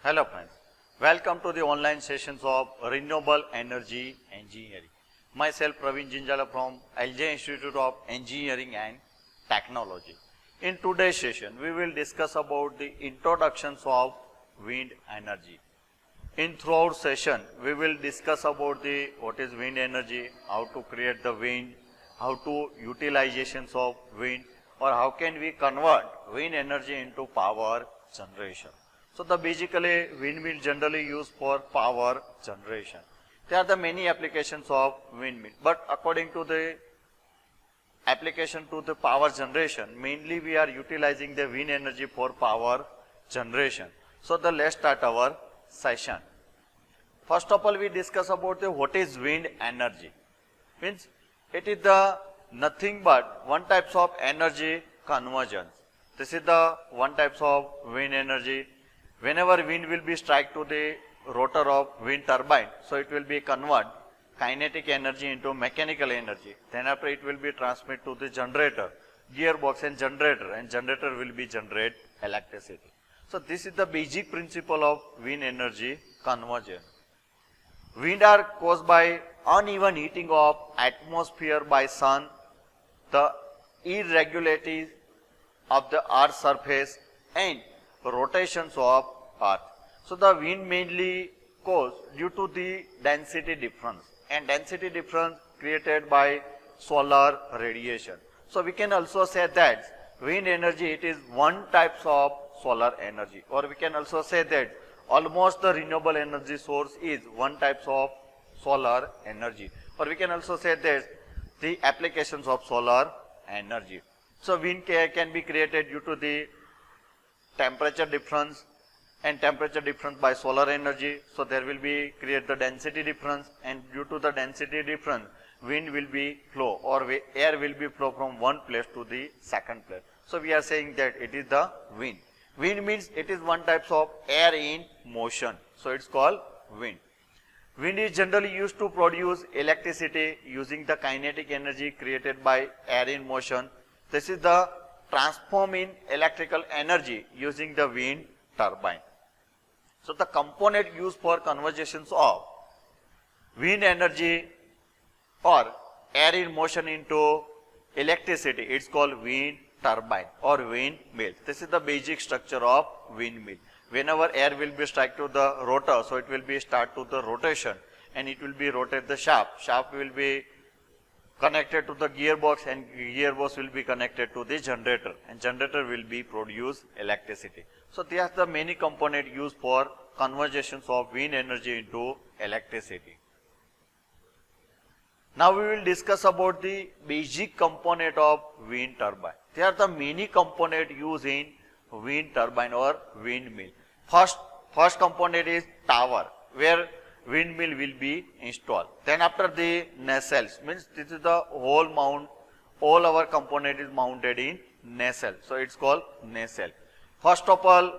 Hello friends, welcome to the online sessions of Renewable Energy Engineering. Myself Praveen Jinjala from LJ Institute of Engineering and Technology. In today's session, we will discuss about the introductions of wind energy. In throughout session, we will discuss about what is wind energy, how to create the wind, how to utilizations of wind, or how can we convert wind energy into power generation. So basically windmill generally used for power generation. There are the many applications of windmill, but according to the application to the power generation, mainly we are utilizing the wind energy for power generation. So let's start our session. First of all, we discuss about what is wind energy. Means it is the nothing but one types of energy convergence. This is the one types of wind energy. Whenever wind will be strike to the rotor of wind turbine, so it will be convert kinetic energy into mechanical energy. Then after it will be transmit to the generator, gearbox and generator will be generate electricity. So this is the basic principle of wind energy conversion. Wind are caused by uneven heating of atmosphere by sun, the irregularities of the earth's surface and rotations of earth. So the wind mainly caused due to the density difference, and density difference created by solar radiation. So we can also say that wind energy, it is one types of solar energy, or we can also say that almost the renewable energy source is one types of solar energy, or we can also say that the applications of solar energy. So wind can be created due to the temperature difference, and temperature difference by solar energy. So there will be create the density difference, and due to the density difference, wind will be flow, or air will be flow from one place to the second place. So we are saying that it is the wind. Wind means it is one types of air in motion. So it's called wind. Wind is generally used to produce electricity using the kinetic energy created by air in motion. This is the transform in electrical energy using the wind turbine. So the component used for conversions of wind energy or air in motion into electricity, it's called wind turbine or windmill. This is the basic structure of windmill. Whenever air will be strike to the rotor, so it will be start to the rotation, and it will be rotate the shaft. Shaft will be connected to the gearbox, and gearbox will be connected to the generator, and generator will be produce electricity. So there are the many components used for conversions of wind energy into electricity. Now we will discuss about the basic component of wind turbine. There are the many components used in wind turbine or windmill. First component is tower, where windmill will be installed. Then after the nacelles, means this is the whole mount, all our component is mounted in nacelle. So it's called nacelle. First of all,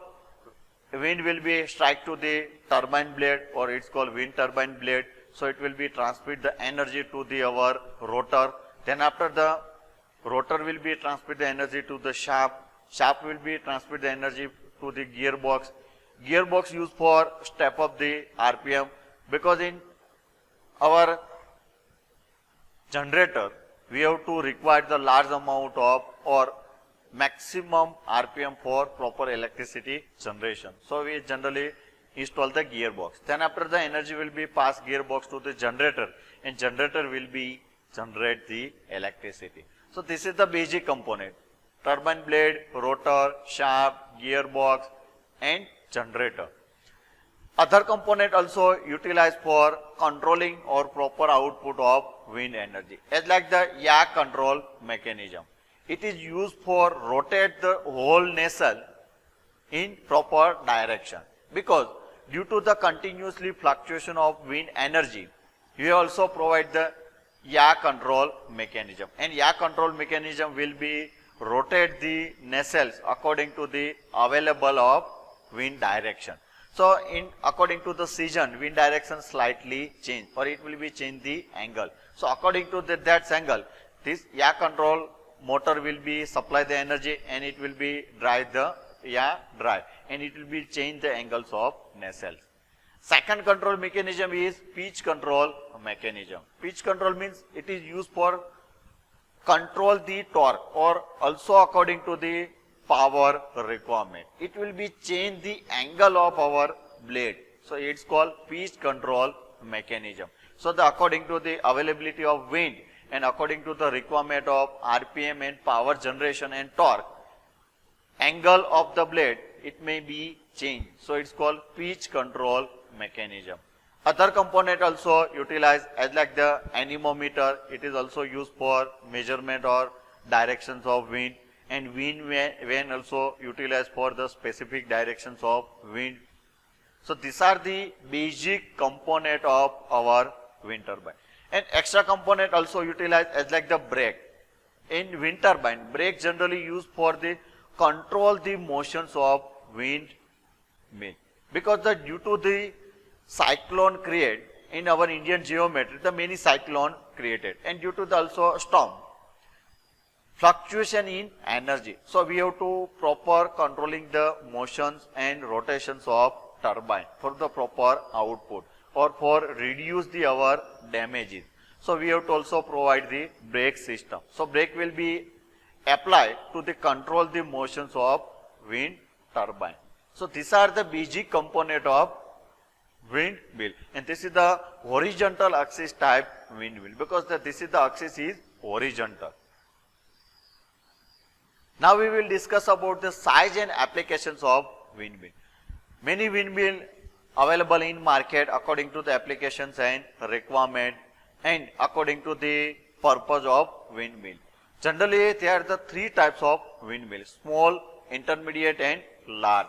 wind will be strike to the turbine blade, or it's called wind turbine blade. So it will be transmit the energy to our rotor. Then after the rotor will be transmit the energy to the shaft. Shaft will be transmit the energy to the gearbox. Gearbox used for step up the RPM, because in our generator we have to require the large amount of or maximum RPM for proper electricity generation. So we generally install the gearbox. Then after the energy will be passed gearbox to the generator, and generator will be generate the electricity. So this is the basic component: turbine blade, rotor, shaft, gearbox and generator. Other component also utilized for controlling or proper output of wind energy, as like the yaw control mechanism. It is used for rotate the whole nacelle in proper direction, because due to the continuously fluctuation of wind energy, we also provide the yaw control mechanism, and yaw control mechanism will be rotate the nacelles according to the available of wind direction. So according to the season, wind direction slightly change, or it will be change the angle. So according to that angle, this yaw control motor will be supply the energy, and it will be drive the drive, and it will be change the angles of nacelles. Second control mechanism is pitch control mechanism. Pitch control means it is used for control the torque or also according to the power requirement. It will be change the angle of our blade. So it's called pitch control mechanism. So according to the availability of wind and according to the requirement of RPM and power generation and torque, angle of the blade, it may be changed. So it's called pitch control mechanism. Other component also utilized as like the anemometer. It is also used for measurement or directions of wind, and wind vane also utilized for the specific directions of wind. So these are the basic component of our wind turbine. And extra component also utilized as like the brake. In wind turbine, brake generally used for the control the motions of wind mill, because due to the cyclone create in our Indian geometry, the many cyclone created, and due to the also storm, fluctuation in energy. So we have to proper controlling the motions and rotations of turbine for the proper output or for reduce the our damages. So we have to also provide the brake system. So brake will be applied to the control the motions of wind turbine. So these are the basic component of windmill, and this is the horizontal axis type windmill, because this is the axis is horizontal. Now we will discuss about the size and applications of windmill. Many windmill available in market according to the applications and requirement and according to the purpose of windmill. Generally there are the three types of windmill: small, intermediate and large.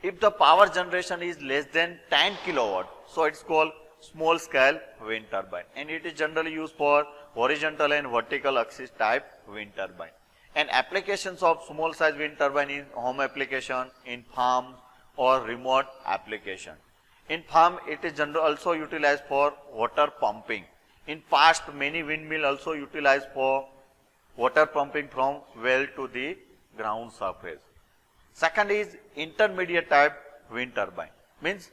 If the power generation is less than 10 kilowatt, so it's called small scale wind turbine, and it is generally used for horizontal and vertical axis type wind turbine. And applications of small size wind turbine in home application, in farm or remote application. In farm, it is generally also utilized for water pumping. In past, many windmill also utilized for water pumping from well to the ground surface. Second is intermediate type wind turbine. Means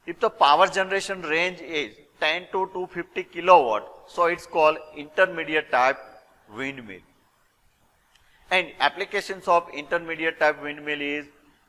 if the power generation range is 10 to 250 kilowatt, so it's called intermediate type windmill. And applications of intermediate type windmill is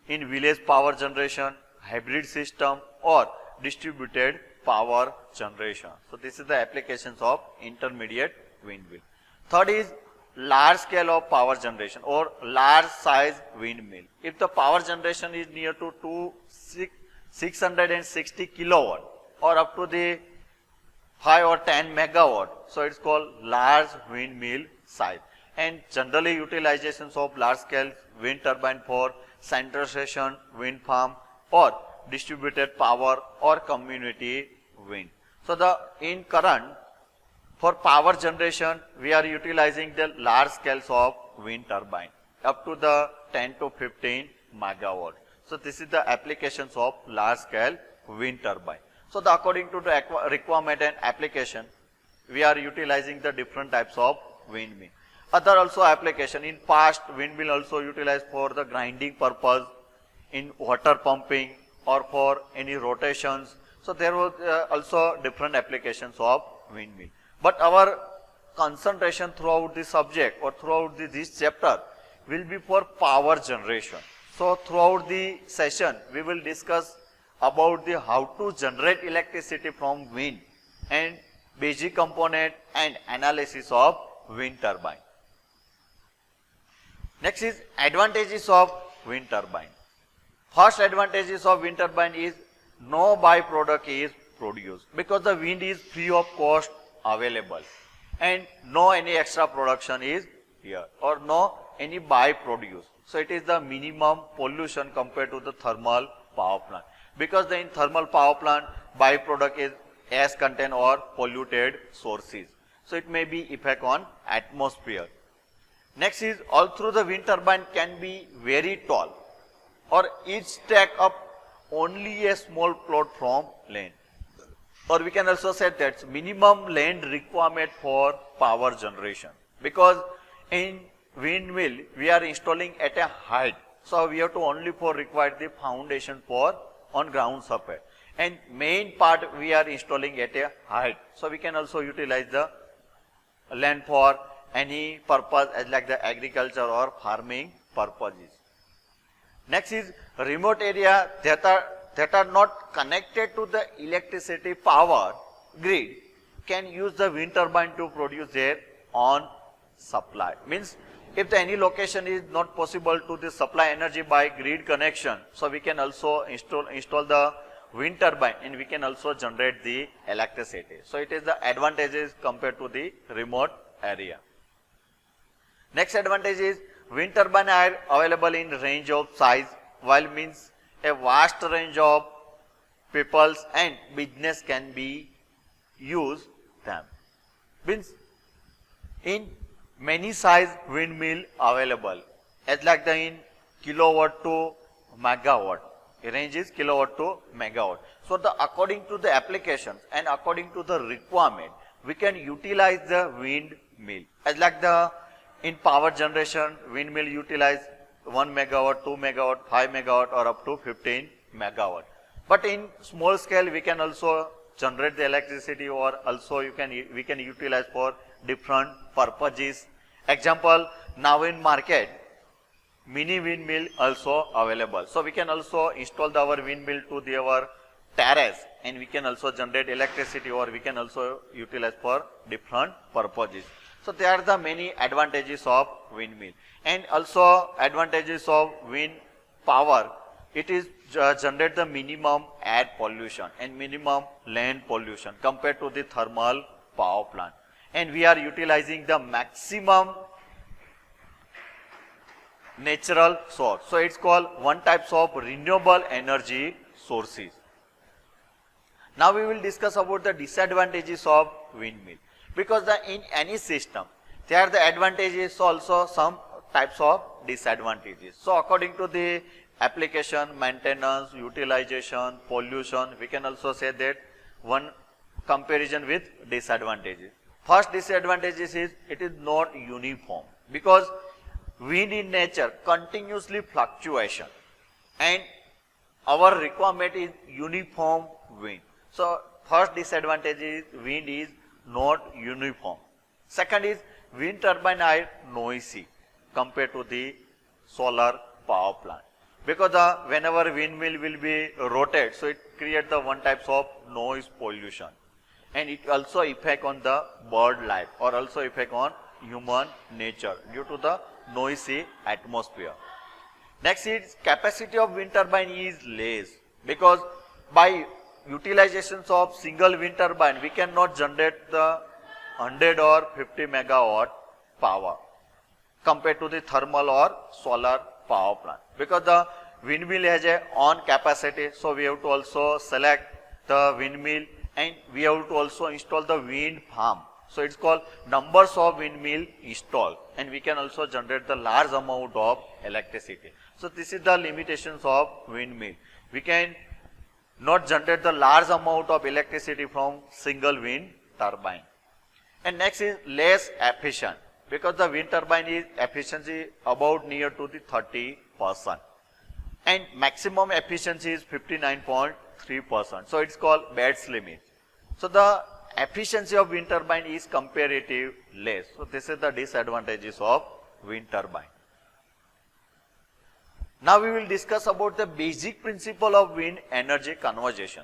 in village power generation, hybrid system or distributed power generation. So this is the applications of intermediate windmill. Third is large scale of power generation or large size windmill. If the power generation is near to 660 kilowatt or up to the 5 or 10 megawatt, so it's called large windmill size. And generally utilizations of large scale wind turbine for central station wind farm or distributed power or community wind. So in current, for power generation, we are utilizing the large scales of wind turbine up to the 10 to 15 megawatt. So this is the applications of large scale wind turbine. So according to the requirement and application, we are utilizing the different types of windmill. Other also application in past, windmill also utilized for the grinding purpose, in water pumping or for any rotations. So there was also different applications of windmill. But our concentration throughout the subject or throughout this chapter will be for power generation. So throughout the session, we will discuss about the how to generate electricity from wind and basic component and analysis of wind turbine. Next is advantages of wind turbine. First advantages of wind turbine is no byproduct is produced, because the wind is free of cost available and no any extra production is here or no any by-produce. So it is the minimum pollution compared to the thermal power plant, because in thermal power plant by-product is ash content or polluted sources. So it may be effect on atmosphere. Next is all through the wind turbine can be very tall or each take up only a small plot from land. Or we can also say that minimum land requirement for power generation, because in windmill we are installing at a height. So we have to only for require the foundation for on ground surface. And main part we are installing at a height. So we can also utilize the land for any purpose as like the agriculture or farming purposes. Next is remote area that are not connected to the electricity power grid can use the wind turbine to produce their own supply. Means if any location is not possible to the supply energy by grid connection, so we can also install the wind turbine and we can also generate the electricity. So it is the advantages compared to the remote area. Next advantage is wind turbine are available in range of size, while means a vast range of peoples and business can be used them. Means in many size windmill available as like the in kilowatt to megawatt. Range is kilowatt to megawatt. So the according to the applications and according to the requirement, we can utilize the windmill. As like the in power generation, windmill utilize 1 megawatt, 2 megawatt, 5 megawatt or up to 15 megawatt. But in small scale, we can also generate the electricity or also we can utilize for different purposes. Example, now in market, mini windmill also available. So we can also install our windmill to our terrace and we can also generate electricity or we can also utilize for different purposes. So there are the many advantages of windmill and also advantages of wind power. It is generate the minimum air pollution and minimum land pollution compared to the thermal power plant. And we are utilizing the maximum natural source. So it's called one types of renewable energy sources. Now we will discuss about the disadvantages of windmill. Because in any system, there are the advantages, also some types of disadvantages. So according to the application, maintenance, utilization, pollution, we can also say that one comparison with disadvantages. First disadvantage is it is not uniform because wind in nature continuously fluctuation and our requirement is uniform wind. So first disadvantage is wind is not uniform. Second is wind turbine are noisy compared to the solar power plant because whenever windmill will be rotate, so it creates the one types of noise pollution and it also affect on the bird life or also affect on human nature due to the noisy atmosphere. Next is capacity of wind turbine is less because by utilizations of single wind turbine, we cannot generate the 100 or 50 megawatt power compared to the thermal or solar power plant. Because the windmill has a on capacity, so we have to also select the windmill and we have to also install the wind farm. So it's called numbers of windmill installed and we can also generate the large amount of electricity. So this is the limitations of windmill. We can not generate the large amount of electricity from single wind turbine. And next is less efficient because the wind turbine is efficiency about near to the 30% and maximum efficiency is 59.3%. So it's called Bates limit. So the efficiency of wind turbine is comparative less. So this is the disadvantages of wind turbine. Now we will discuss about the basic principle of wind energy conversion.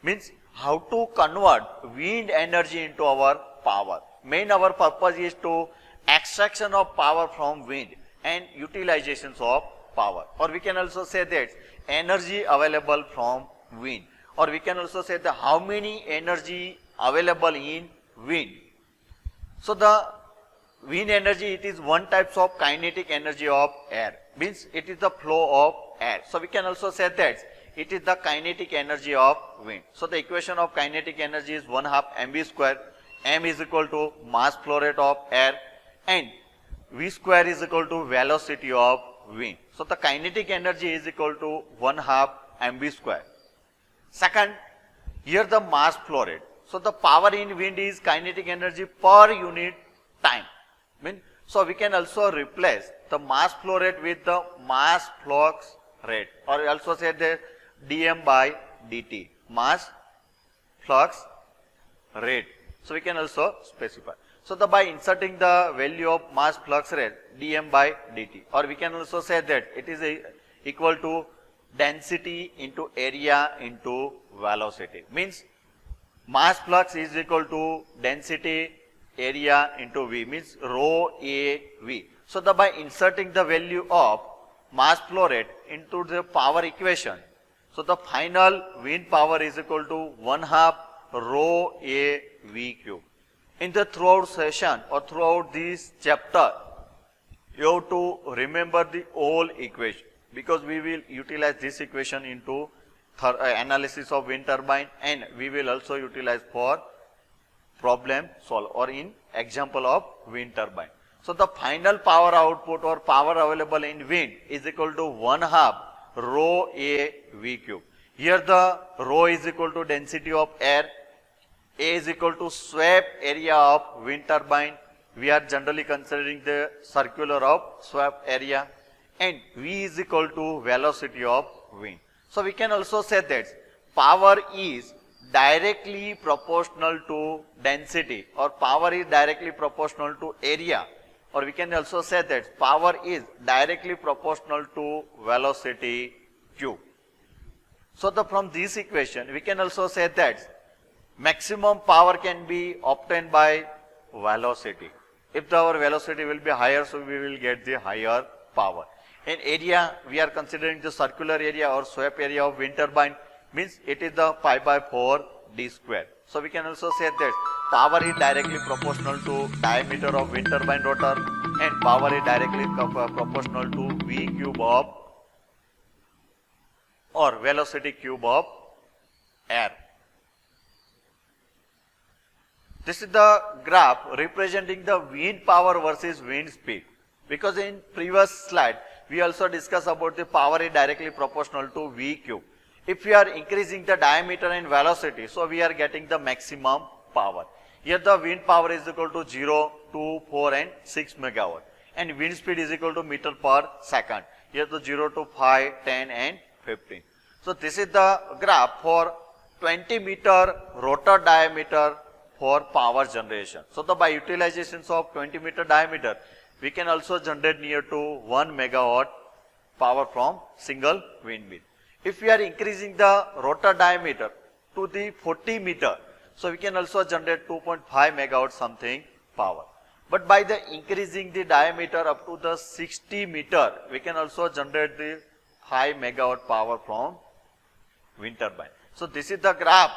Means how to convert wind energy into our power. Main our purpose is to extraction of power from wind and utilizations of power. Or we can also say that energy available from wind. Or we can also say that how many energy available in wind. So the wind energy, it is one type of kinetic energy of air. Means it is the flow of air. So we can also say that it is the kinetic energy of wind. So the equation of kinetic energy is 1/2 mv square. M is equal to mass flow rate of air and V square is equal to velocity of wind. So the kinetic energy is equal to 1/2 mv square. Second, here the mass flow rate. So the power in wind is kinetic energy per unit time. So we can also replace the mass flow rate with the mass flux rate, or also say that dm by dt, mass flux rate. So we can also specify. So by inserting the value of mass flux rate dm by dt, or we can also say that it is equal to density into area into velocity. Means mass flux is equal to density area into V, means rho A V. So by inserting the value of mass flow rate into the power equation, so the final wind power is equal to 1/2 rho A V cube. In the throughout session or throughout this chapter, you have to remember the whole equation, because we will utilize this equation into analysis of wind turbine, and we will also utilize for problem solve or in example of wind turbine. So the final power output or power available in wind is equal to 1/2 rho A V cube. Here the rho is equal to density of air, A is equal to swept area of wind turbine. We are generally considering the circular of swept area, and V is equal to velocity of wind. So we can also say that power is directly proportional to density, or power is directly proportional to area, or we can also say that power is directly proportional to velocity q. So from this equation we can also say that maximum power can be obtained by velocity. If our velocity will be higher, so we will get the higher power. In area, we are considering the circular area or swept area of wind turbine, means it is the pi by 4 d square. So we can also say that power is directly proportional to diameter of wind turbine rotor, and power is directly proportional to V cube of, or velocity cube of air. This is the graph representing the wind power versus wind speed, because in previous slide we also discussed about the power is directly proportional to V cube. If we are increasing the diameter and velocity, so we are getting the maximum power. Here the wind power is equal to 0, 2, 4 and 6 megawatt, and wind speed is equal to meter per second. Here the 0 to 5, 10 and 15. So this is the graph for 20 meter rotor diameter for power generation. So by utilizations of 20 meter diameter, we can also generate near to 1 megawatt power from single windmill. If we are increasing the rotor diameter to the 40 meter, so we can also generate 2.5 megawatt something power. But by the increasing the diameter up to the 60 meter, we can also generate the 5 megawatt power from wind turbine. So this is the graph,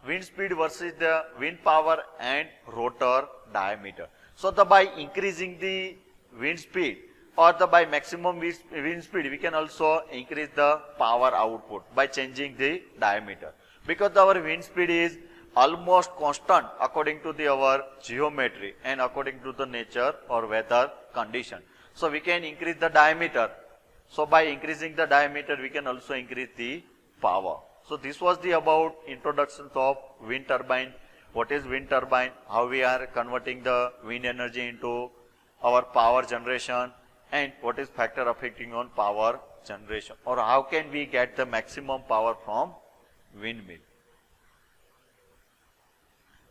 wind speed versus the wind power and rotor diameter. So by increasing the wind speed or by maximum wind speed, we can also increase the power output by changing the diameter, because our wind speed is almost constant according to our geometry and according to the nature or weather condition. So we can increase the diameter. So by increasing the diameter, we can also increase the power. So this was the about introduction of wind turbine. What is wind turbine? How we are converting the wind energy into our power generation, and what is factor affecting on power generation, or how can we get the maximum power from windmill.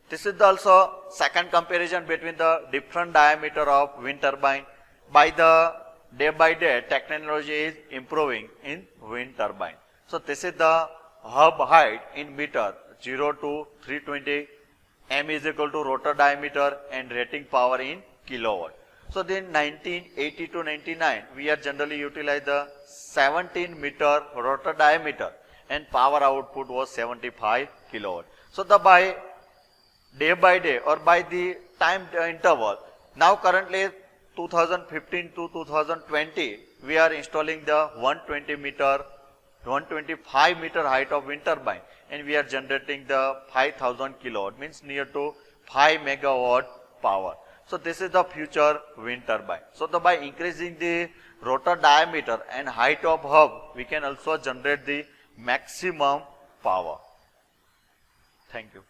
This is also second comparison between the different diameter of wind turbine. By day, technology is improving in wind turbine. So this is the hub height in meter, 0 to 320, m is equal to rotor diameter, and rating power in kilowatt. So then 1980 to 99, we are generally utilize the 17 meter rotor diameter, and power output was 75 kilowatt. So by day or by the time interval, now currently 2015 to 2020, we are installing the 125 meter height of wind turbine, and we are generating the 5000 kilowatt, means near to 5 megawatt power. So this is the future wind turbine. So by increasing the rotor diameter and height of hub, we can also generate the maximum power. Thank you.